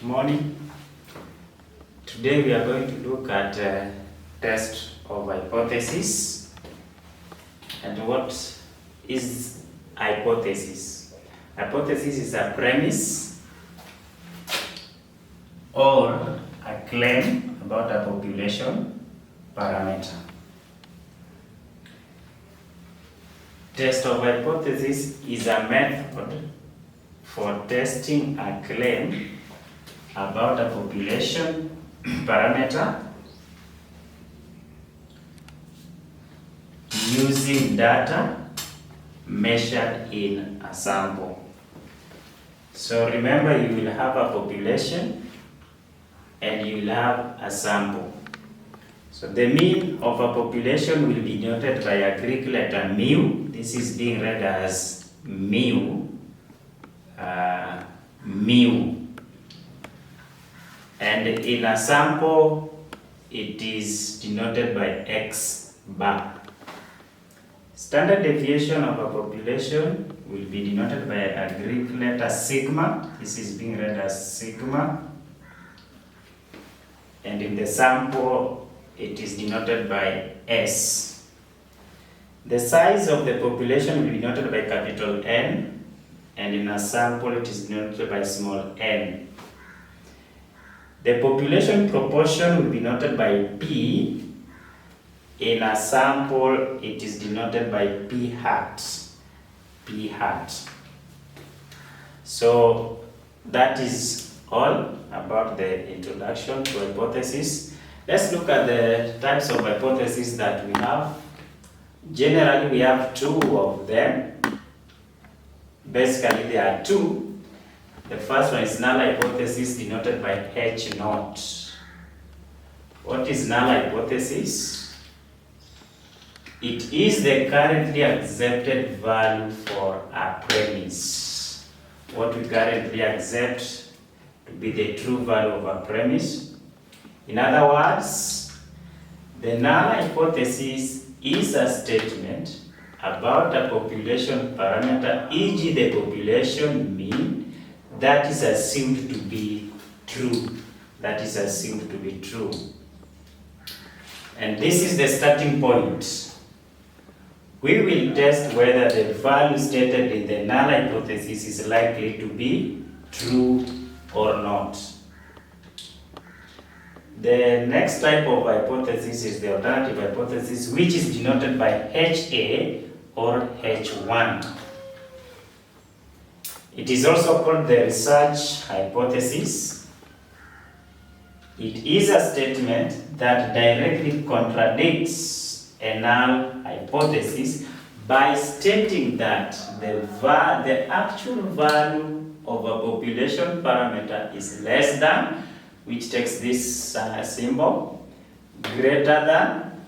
Morning. Today we are going to look at test of hypothesis. And what is hypothesis? Hypothesis is a premise or a claim about a population parameter. Test of hypothesis is a method for testing a claim about a population parameter using data measured in a sample. So remember, you will have a population and you will have a sample. So the mean of a population will be denoted by a Greek letter mu. This is being read as mu. Mu. And in a sample, it is denoted by x bar. Standard deviation of a population will be denoted by a Greek letter sigma. This is being read as sigma. And in the sample, it is denoted by S. The size of the population will be denoted by capital N, and in a sample, it is denoted by small n. The population proportion will be denoted by P. In a sample, it is denoted by P hat. P hat. So that is all about the introduction to hypothesis. Let's look at the types of hypotheses that we have. Generally, we have two of them. Basically, there are two. The first one is null hypothesis denoted by H naught. What is null hypothesis? It is the currently accepted value for a premise. What we currently accept to be the true value of a premise. In other words, the null hypothesis is a statement about a population parameter, e.g. the population mean, that is assumed to be true. That is assumed to be true. And this is the starting point. We will test whether the value stated in the null hypothesis is likely to be true or not. The next type of hypothesis is the alternative hypothesis, which is denoted by HA or H1. It is also called the research hypothesis. It is a statement that directly contradicts a null hypothesis by stating that the actual value of a population parameter is less than, which takes this symbol, greater than,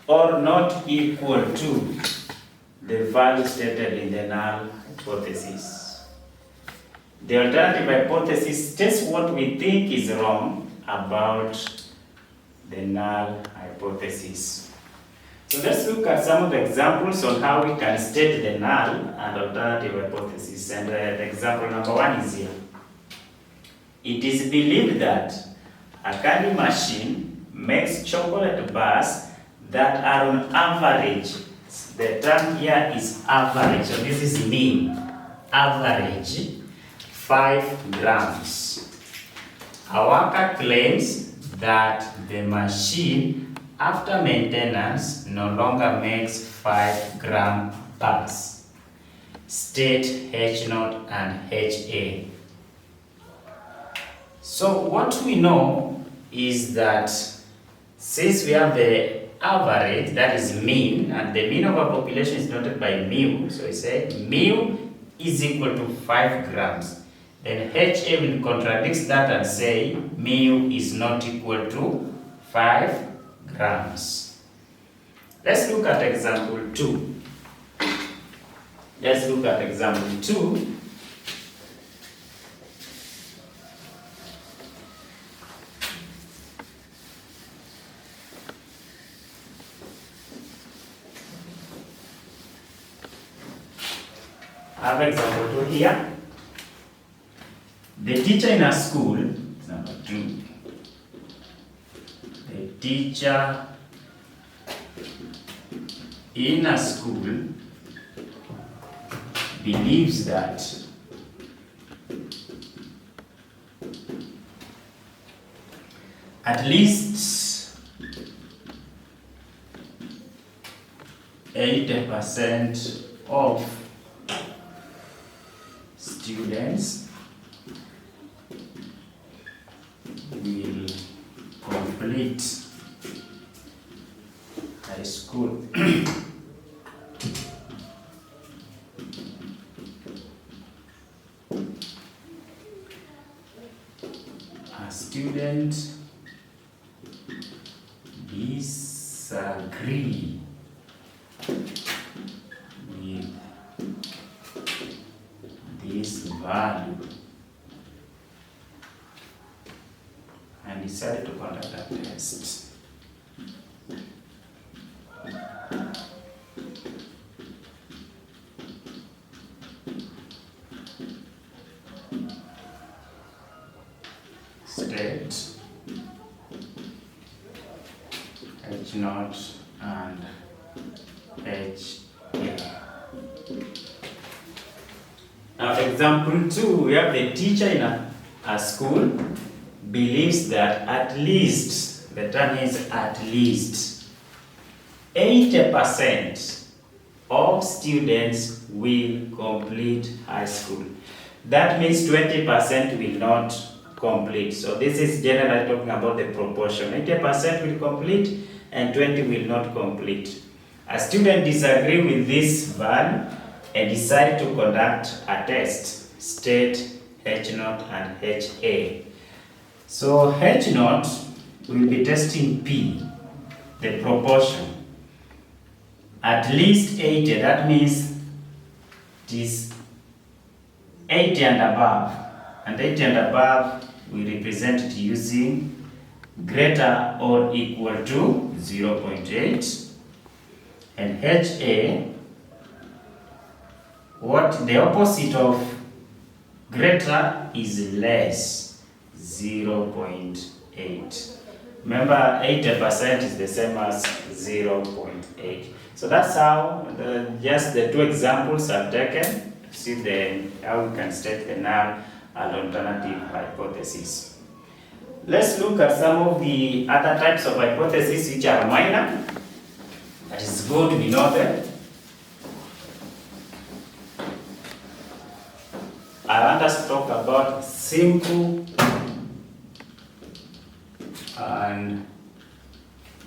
or not equal to the value stated in the null hypothesis. The alternative hypothesis states what we think is wrong about the null hypothesis. So let's look at some of the examples on how we can state the null and alternative hypothesis. And the example number one is here. It is believed that a candy machine makes chocolate bars that are on average. The term here is average, so this is mean. Average 5 grams. A worker claims that the machine, after maintenance, no longer makes 5-gram bars. State H0 and HA. So what we know is that since we have the average, that is mean, and the mean of a population is denoted by mu, so we say mu is equal to 5 grams. Then HA will contradict that and say mu is not equal to 5 grams. Let's look at example 2. Let's look at example 2. I have example 2 here. The teacher in a school, number 2. The teacher in a school believes that at least 80% of students will complete high school. A student disagree with this value and decided to conduct a test. State H naught and H A. Now, example 2, we have the teacher in a school believes that at least, the term is at least, 80% of students will complete high school. That means 20% will not complete. So this is generally talking about the proportion. 80% will complete and 20 will not complete. A student disagree with this value and decide to conduct a test. State H naught and HA. So H naught will be testing P, the proportion. At least 80, that means it is 80 and above. And 80 and above, we represent it using greater or equal to 0.8. And HA, what the opposite of greater is less, 0.8. Remember, 80% is the same as 0.8. So that's how just the two examples are taken to see how we can state the null and alternative hypothesis. Let's look at some of the other types of hypotheses which are minor. That is good, we know them. I want us to talk about simple and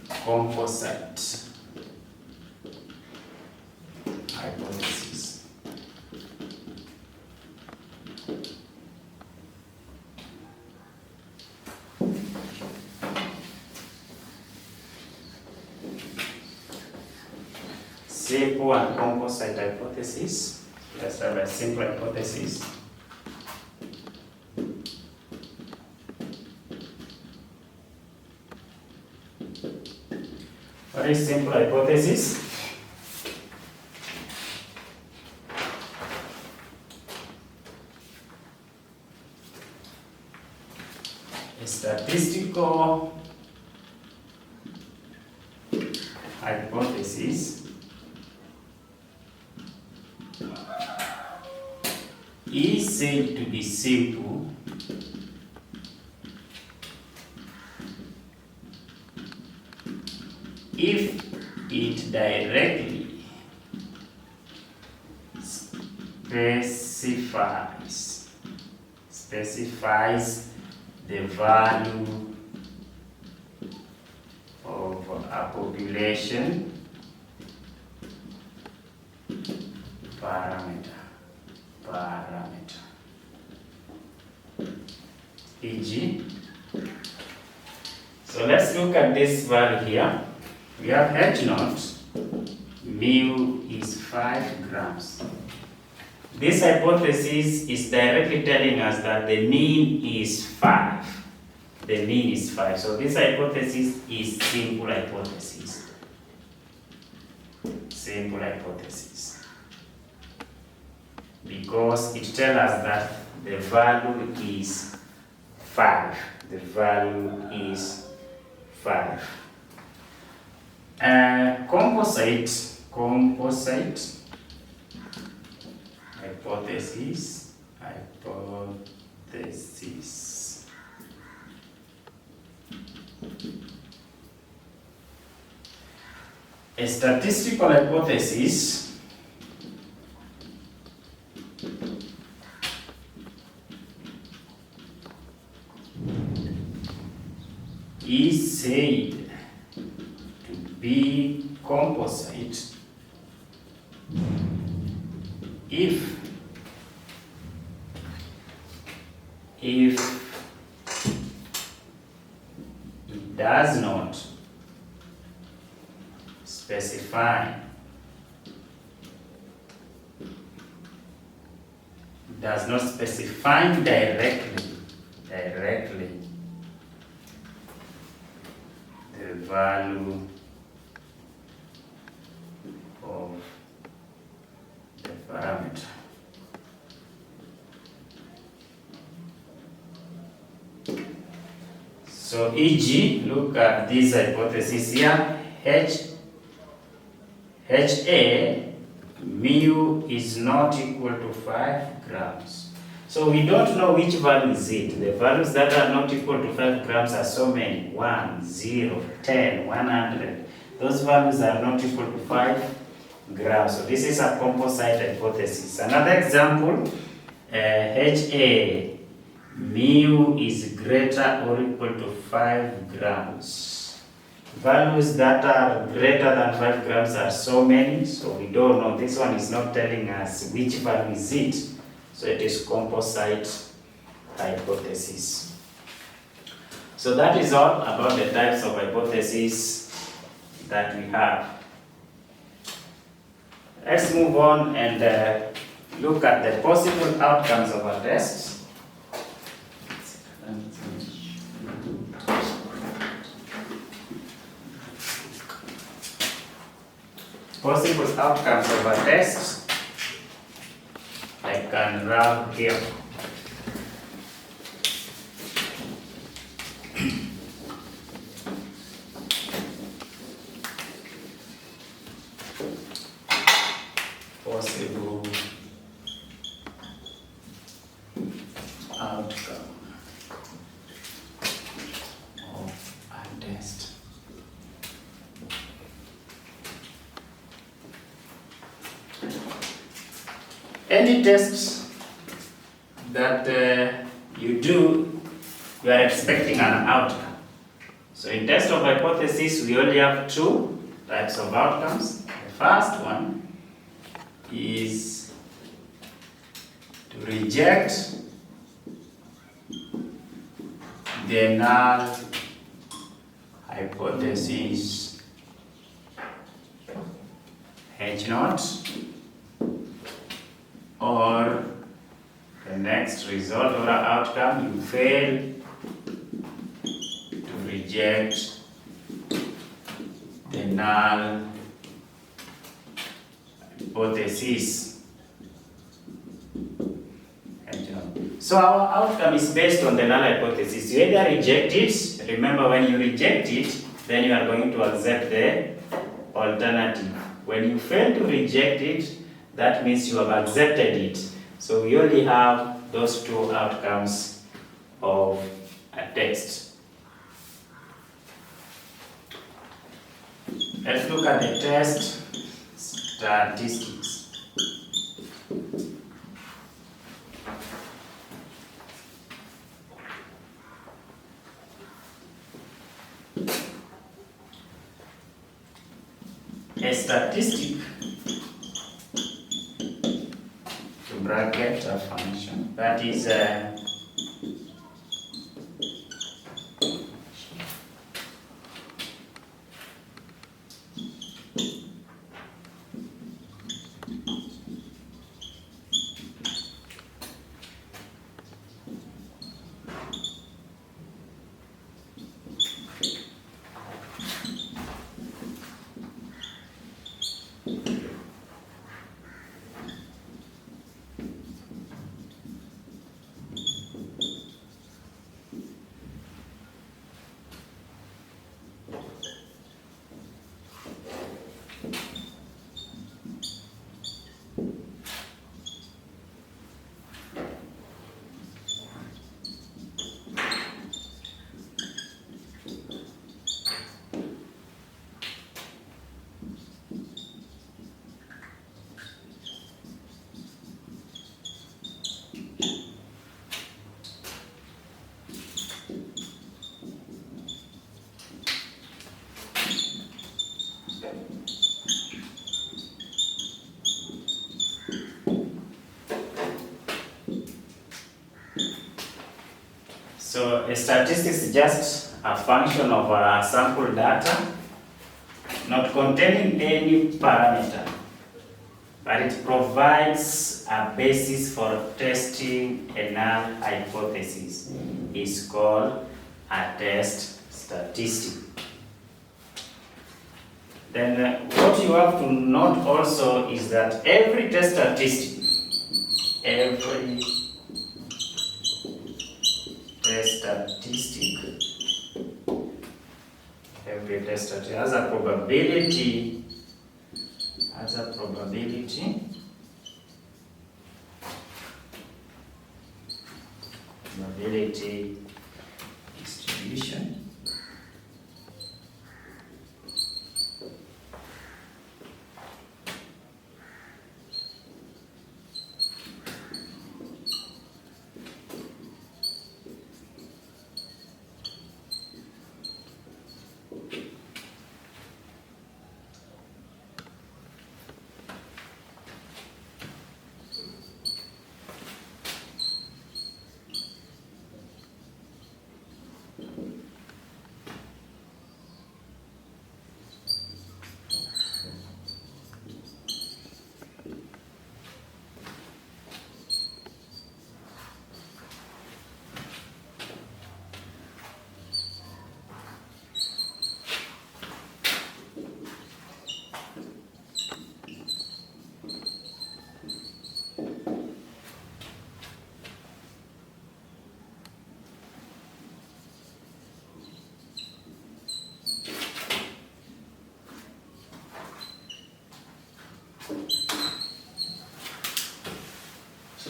composite hypothesis. Simple and composite hypothesis. Let's have a simple hypothesis. What is simple hypothesis? A statistical hypothesis is said to be simple if it directly specifies the value of a population parameter. E.g., so let's look at this value here. We have H naught, mu is 5 grams. This hypothesis is directly telling us that the mean is 5. The mean is 5. So this hypothesis is simple hypothesis. Simple hypothesis. Because it tells us that the value is 5. The value is 5. Composite hypothesis. A statistical hypothesis is said to be composite if it does not specify directly the value of the parameter. So e.g., look at this hypothesis here. HA mu is not equal to 5 grams. So we don't know which value is it. The values that are not equal to 5 grams are so many. 1, 0, 10, 100. Those values are not equal to 5 grams. So this is a composite hypothesis. Another example, HA mu is greater or equal to 5 grams. Values that are greater than 5 grams are so many, so we don't know. This one is not telling us which value is it. So it is composite hypothesis. So that is all about the types of hypotheses that we have. Let's move on and look at the possible outcomes of a test. Possible outcomes of a test, I can rub here. Possible outcome of a test. Any test that you do, you are expecting an outcome. So in test of hypothesis, we only have 2 types of outcomes. The first one is to reject the null hypothesis H naught, or the next result or outcome, you fail to reject the null hypothesis. So our outcome is based on the null hypothesis. You either reject it, remember when you reject it, then you are going to accept the alternative. When you fail to reject it, that means you have accepted it. So we only have those 2 outcomes of a test. Let's look at the test statistics. A statistic, to bracket a function, that is So a statistics is just a function of sample data, not containing any parameter, but it provides a basis for testing a null hypothesis. It's called a test statistic. Then what you have to note also is that every test statistic has a probability distribution.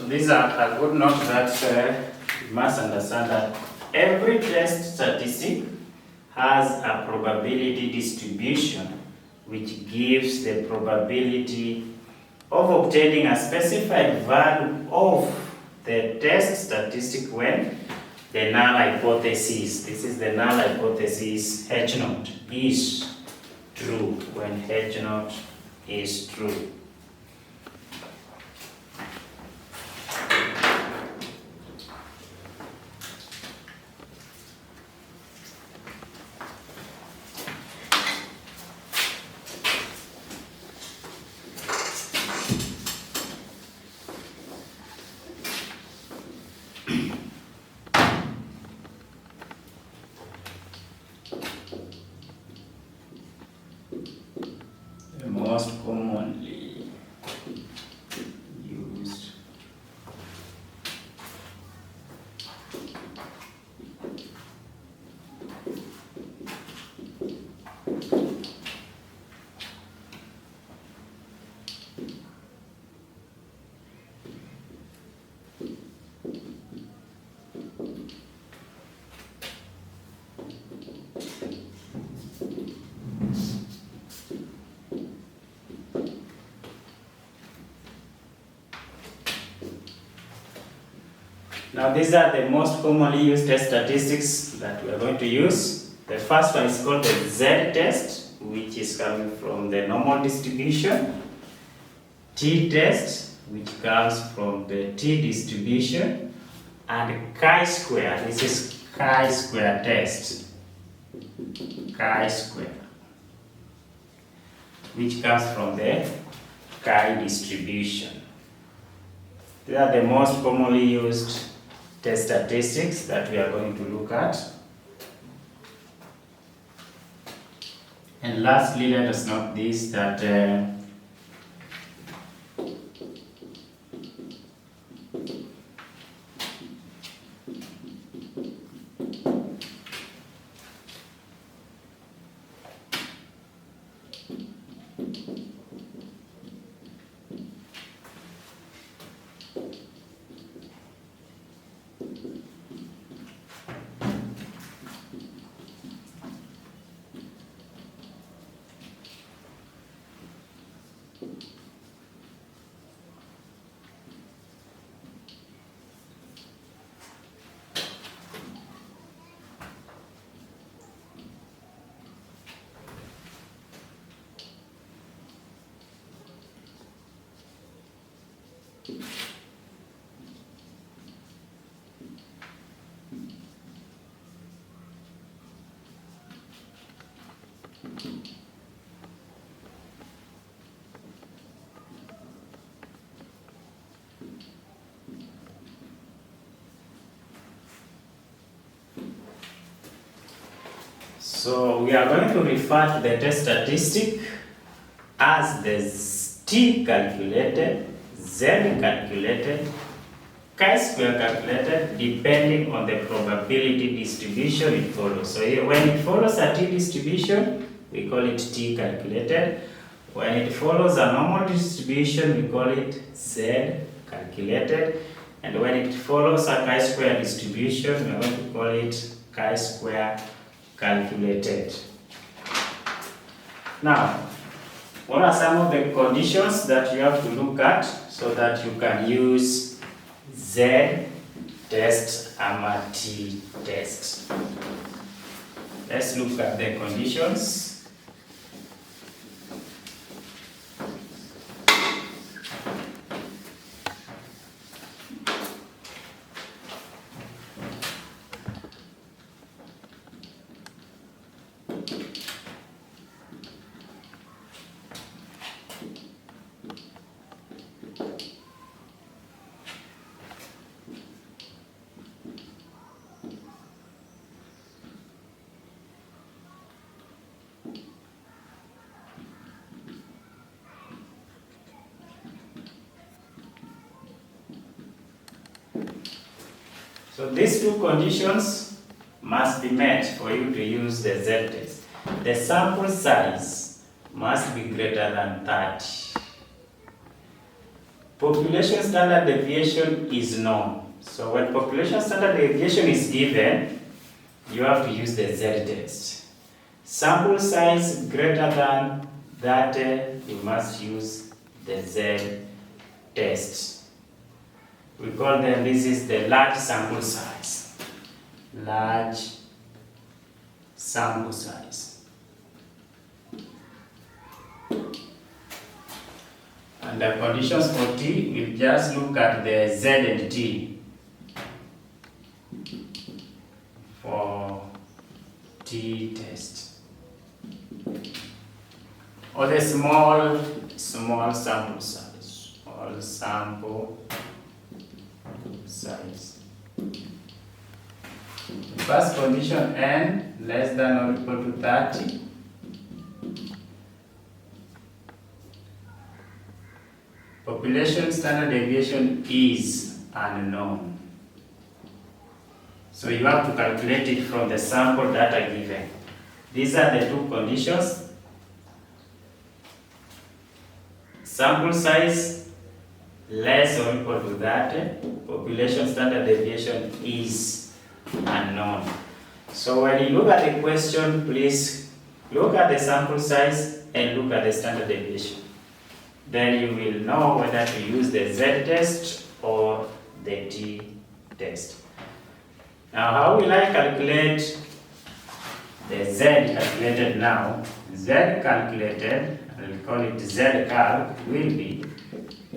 So these are a good note that you must understand that every test statistic has a probability distribution which gives the probability of obtaining a specified value of the test statistic when the null hypothesis, this is the null hypothesis, H0 is true, when H0 is true. Most commonly used Now these are the most commonly used test statistics that we are going to use. The first one is called the Z-test, which is coming from the normal distribution. T-test, which comes from the T-distribution. And chi-square, this is chi-square test. Chi-square, which comes from the chi-distribution. These are the most commonly used test statistics that we are going to look at. And lastly, let us note this, that So we are going to refer to the test statistic as the t calculated, z calculated, chi-square calculated, depending on the probability distribution it follows. So when it follows a t distribution, we call it t calculated. When it follows a normal distribution, we call it z calculated. And when it follows a chi-square distribution, we are going to call it chi-square calculated. Now, what are some of the conditions that you have to look at so that you can use Z test and T test? Let's look at the conditions. So these two conditions must be met for you to use the Z test. The sample size must be greater than 30. Population standard deviation is known. So when population standard deviation is given, you have to use the Z test. Sample size greater than 30, you must use the Z test. We call them, this is the large sample size. Large sample size. And the conditions for T, we'll just look at the Z and T. For T test. Or the small sample size. Small sample size. First condition, n less than or equal to 30. Population standard deviation is unknown. So you have to calculate it from the sample data given. These are the two conditions. Sample size less or equal to that, population standard deviation is unknown. So when you look at the question, please look at the sample size and look at the standard deviation. Then you will know whether to use the Z test or the T test. Now, how will I calculate the Z calculated now? Z calculated, I will call it Z calc, will be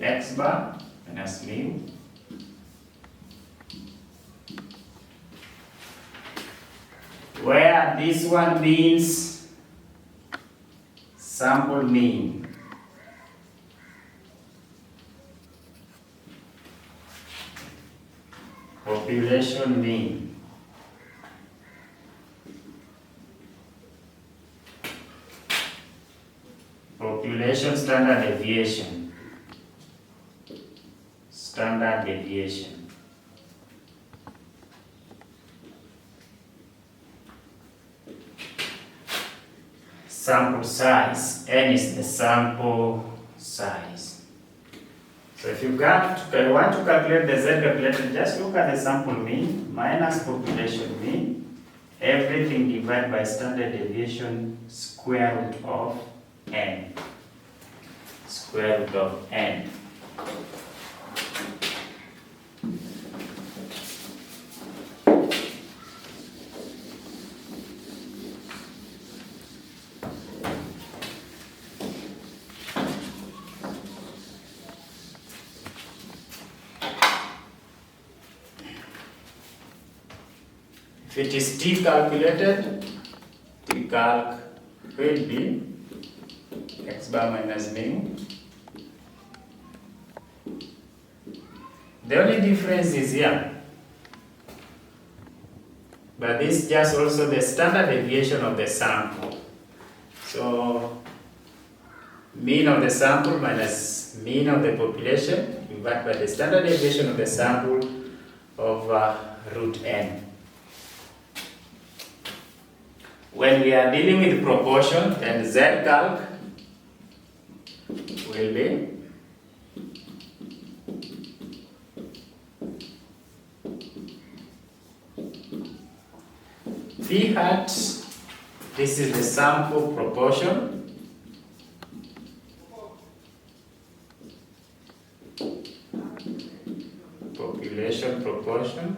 x bar minus mu where this one means sample mean. Population mean. Population standard deviation. Standard deviation. Sample size. N is the sample size. So if you want to calculate the Z calculated, just look at the sample mean minus population mean, everything divided by standard deviation square root of n. Square root of n. If it is T calculated, T calc will be x bar minus mu. The only difference is here. but this is just also the standard deviation of the sample. So mean of the sample minus mean of the population divided by the standard deviation of the sample over root n. When we are dealing with proportion, then z-calc will be p hat, this is the sample proportion, population proportion,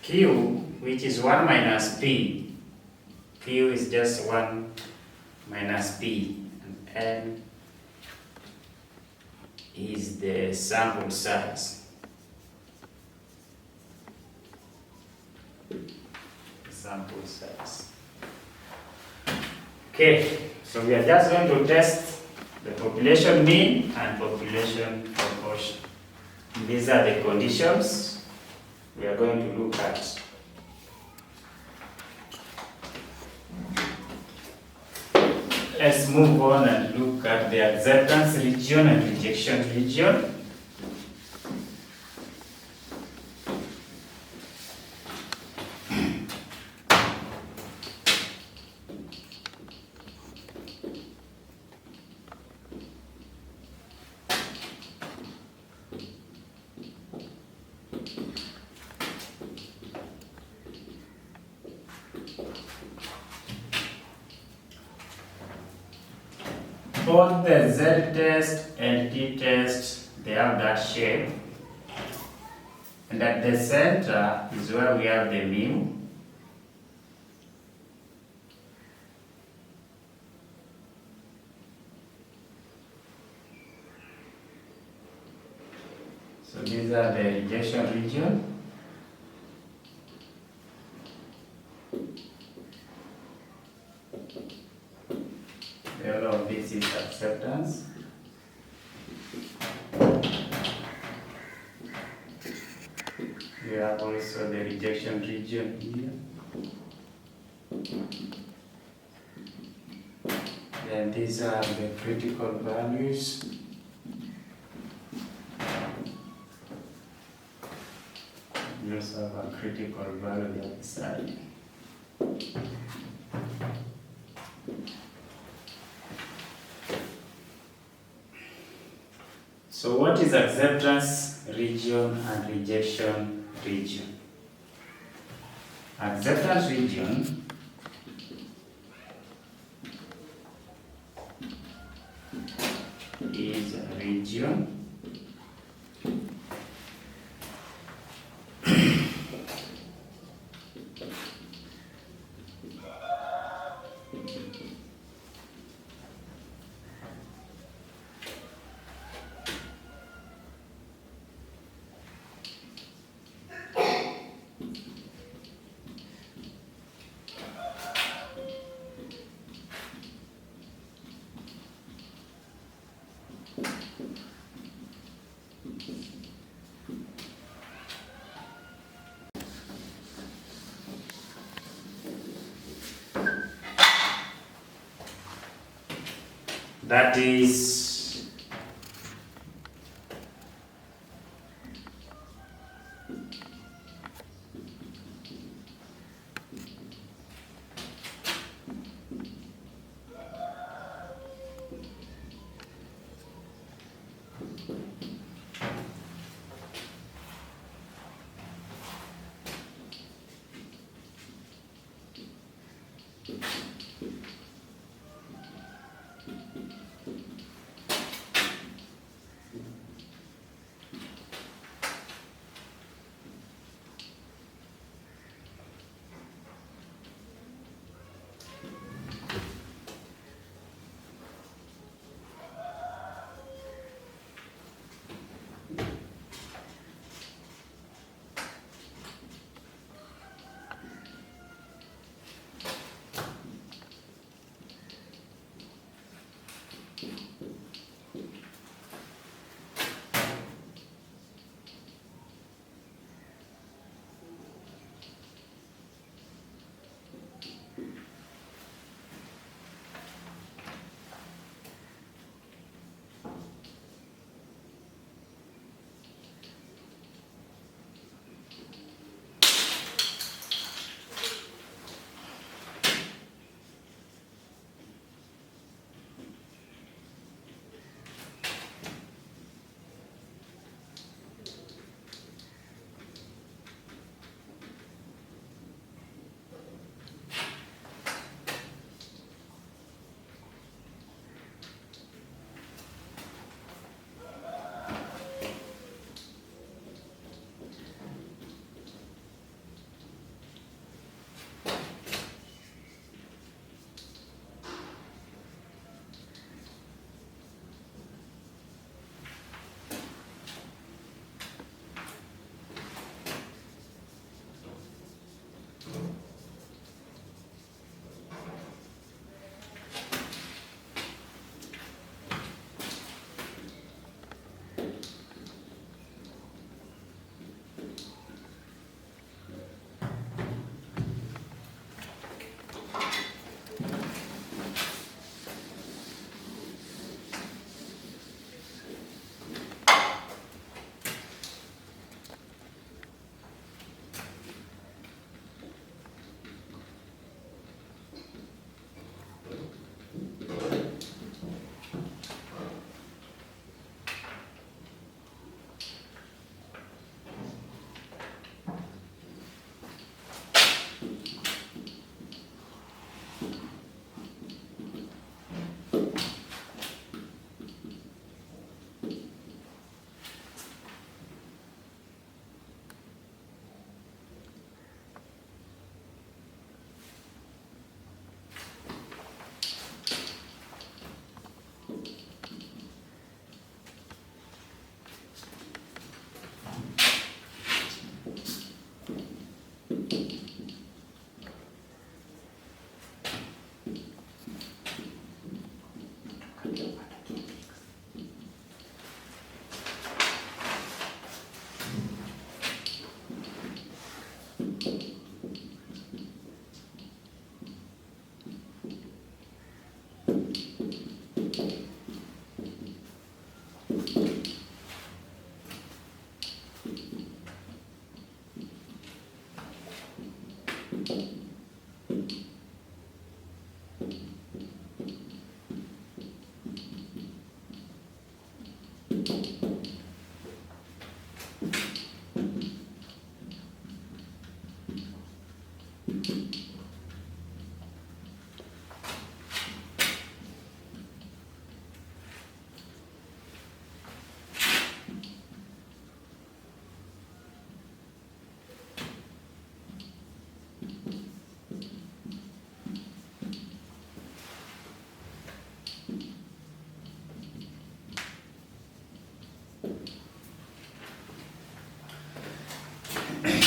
q, which is 1 minus p, q is just 1 minus p, and n is the sample size. Sample size. Okay, so we are just going to test the population mean and population proportion. These are the conditions we are going to look at. Let's move on and look at the acceptance region and rejection region. Both the z-test and t-test, they have that shape, and at the center is where we have the mu. So these are the rejection region. All of this is acceptance. We have also the rejection region here. Then these are the critical values. We also have a critical value on the other side. So what is acceptance region and rejection region? Acceptance region is a region that is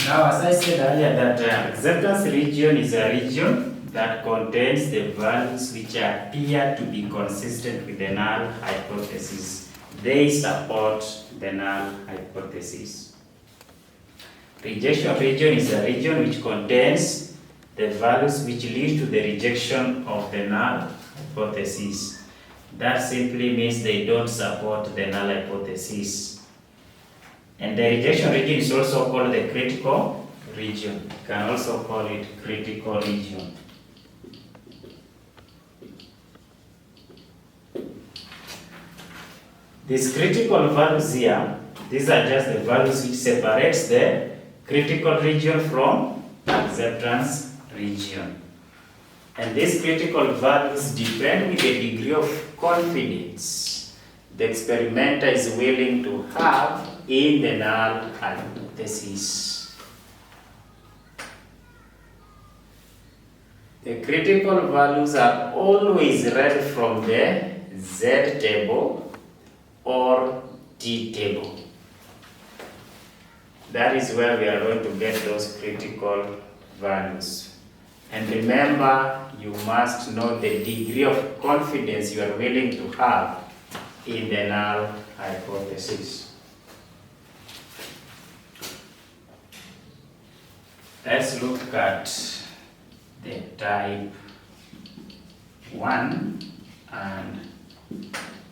Now, as I said earlier, that acceptance region is a region that contains the values which appear to be consistent with the null hypothesis. They support the null hypothesis. Rejection region is a region which contains the values which lead to the rejection of the null hypothesis. That simply means they don't support the null hypothesis. And the rejection region is also called the critical region. You can also call it critical region. These critical values here, these are just the values which separates the critical region from acceptance region. And these critical values depend with the degree of confidence the experimenter is willing to have in the null hypothesis. The critical values are always read from the Z table or T table. That is where we are going to get those critical values. And remember, you must know the degree of confidence you are willing to have in the null hypothesis. Let's look at the type 1 and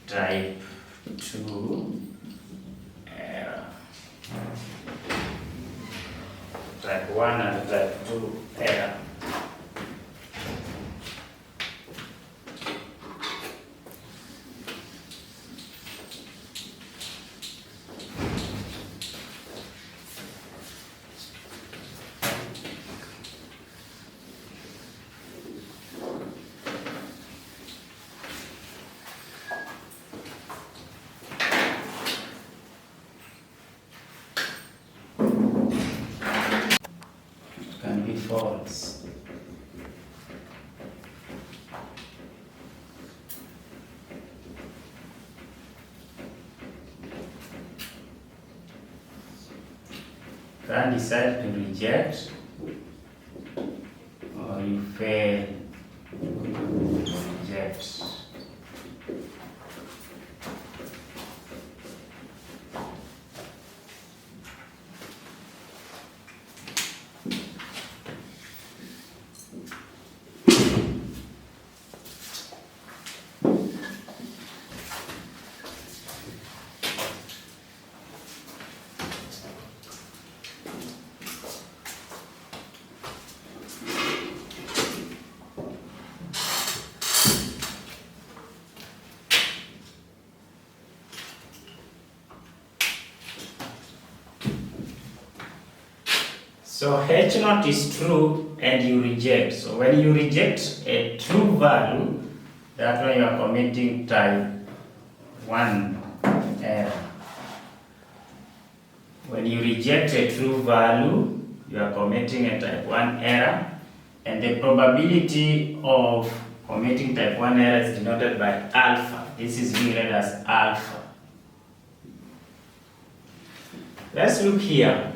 type 2 error. Type 1 and type 2 error. Can be false. Can decide to reject or you fail to reject. So H naught is true and you reject. So when you reject a true value, that's when you are committing type 1 error. When you reject a true value, you are committing a type 1 error, and the probability of committing type 1 error is denoted by alpha. This is being read as alpha. Let's look here.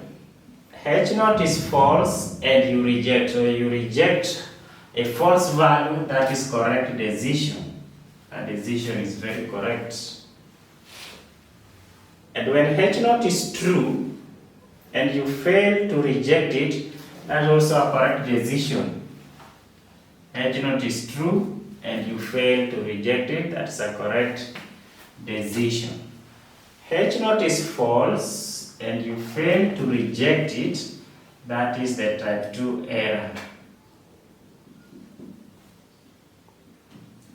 H naught is false and you reject. So you reject a false value, that is correct decision. A decision is very correct. And when H naught is true and you fail to reject it, that's also a correct decision. H naught is true and you fail to reject it, that's a correct decision. H naught is false and you fail to reject it, that is the type 2 error,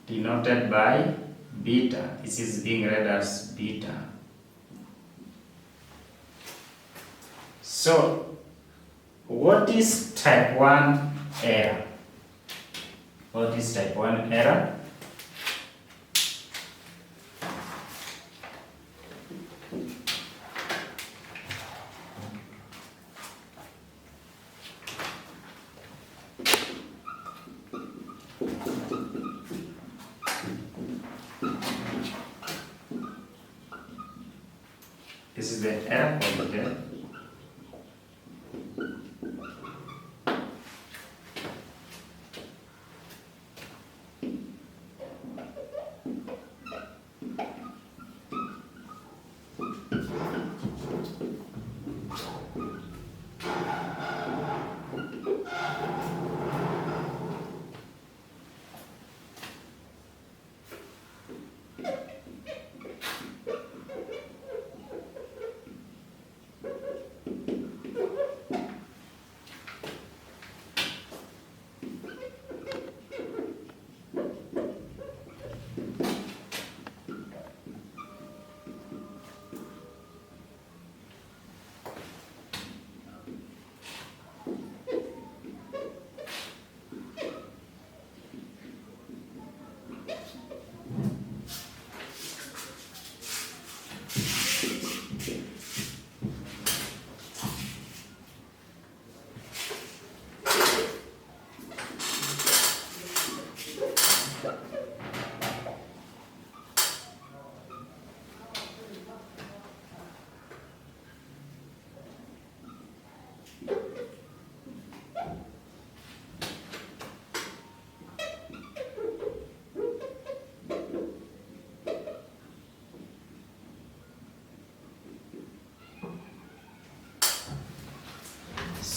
denoted by beta. This is being read as beta. So, what is type 1 error? What is type 1 error? This is the error over there.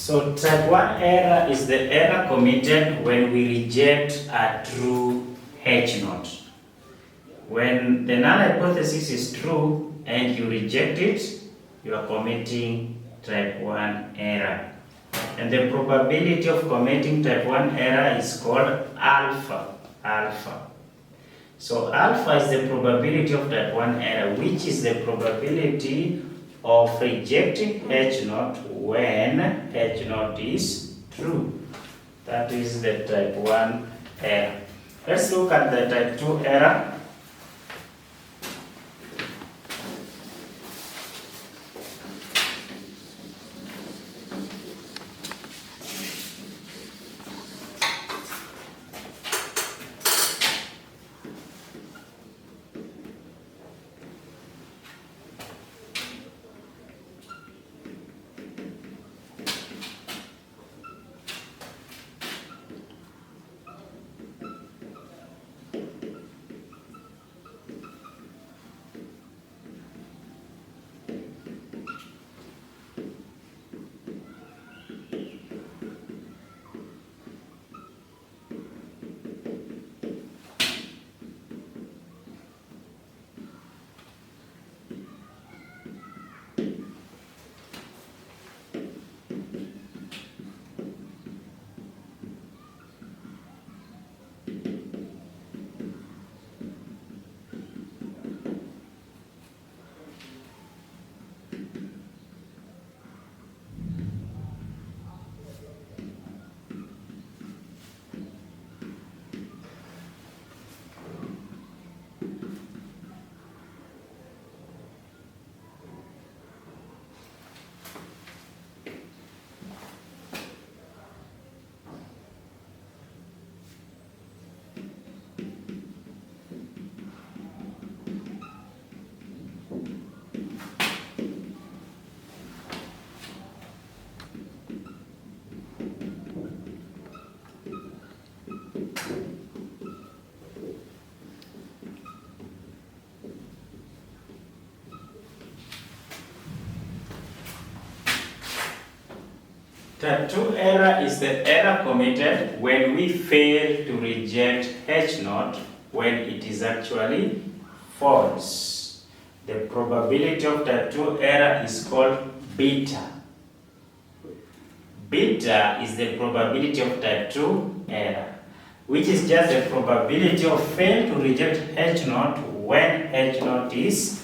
So type 1 error is the error committed when we reject a true H0. When the null hypothesis is true and you reject it, you are committing type 1 error. And the probability of committing type 1 error is called alpha. So alpha is the probability of type 1 error, which is the probability of rejecting H0 when H0 is true. That is the type 1 error. Let's look at the type 2 error. Type 2 error is the error committed when we fail to reject H0 when it is actually false. The probability of type 2 error is called beta. Beta is the probability of type 2 error, which is just the probability of fail to reject H0 when H0 is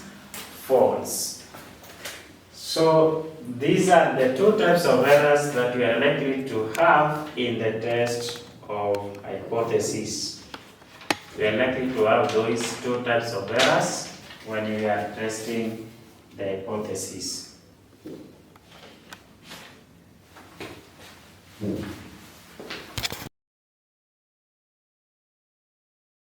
false. So these are the two types of errors that we are likely to have in the test of hypothesis. We are likely to have those two types of errors when we are testing the hypothesis.